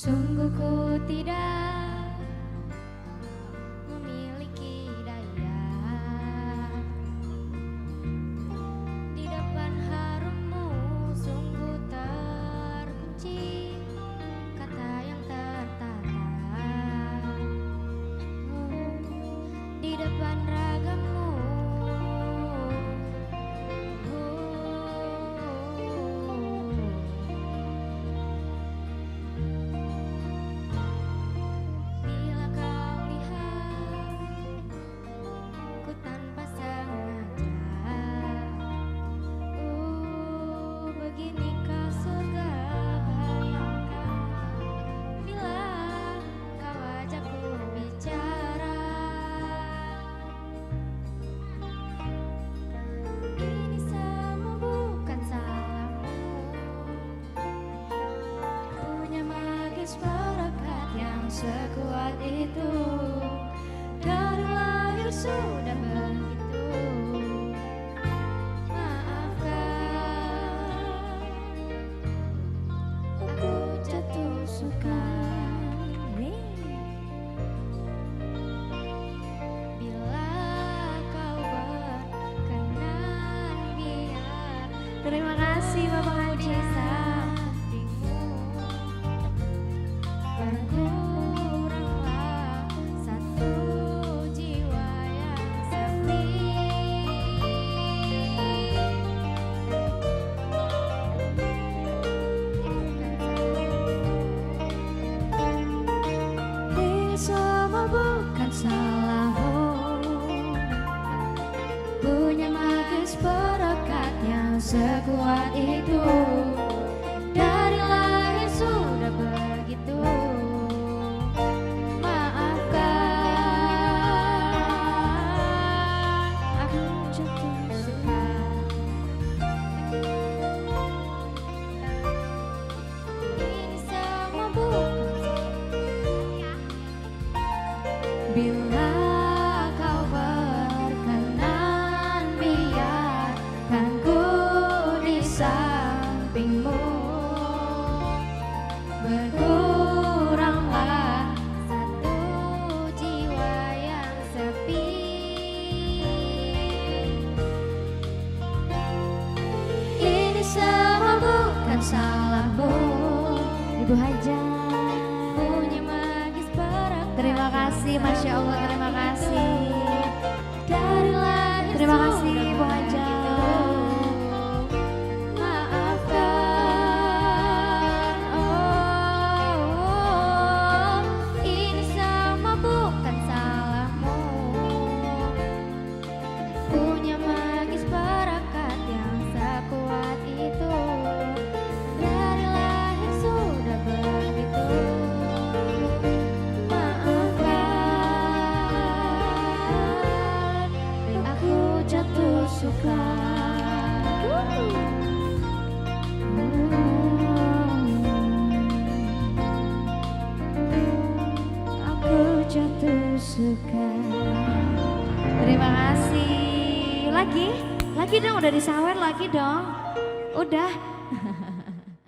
Sungguh ku tidak memiliki daya di depan harummu, sungguh terkunci kata yang tertata di depan ragammu. Barakat yang sekuat itu dari lahir sudah begitu. Maafkan aku jatuh suka bila kau berkenan biar. Terima kasih Bapak Haji. Berkuranglah satu jiwa yang sepi. Ini semua bukan salahmu, punya magis perekat yang sekuat itu. Dari lahir sudah begitu. Maafkan aku jatuh suka. Ini semua bukan bila kau berkenan biarkan ku di sampingmu. Berkuranglah satu jiwa yang sepi. Ini semua bukan salahmu, Ibu Haja. punya magis perekat. Terima kasih, Masya Allah, terima kasih. Dari lahir Terima kasih sudah Ibu Haja. Maafkan, oh, ini semua bukan salahmu, punya magis perekat yang sekuat itu. Dari lahir sudah begitu. Maafkan, aku jatuh suka. Aku jatuh suka. Terima kasih. Lagi dong, udah disawer lagi dong. Udah.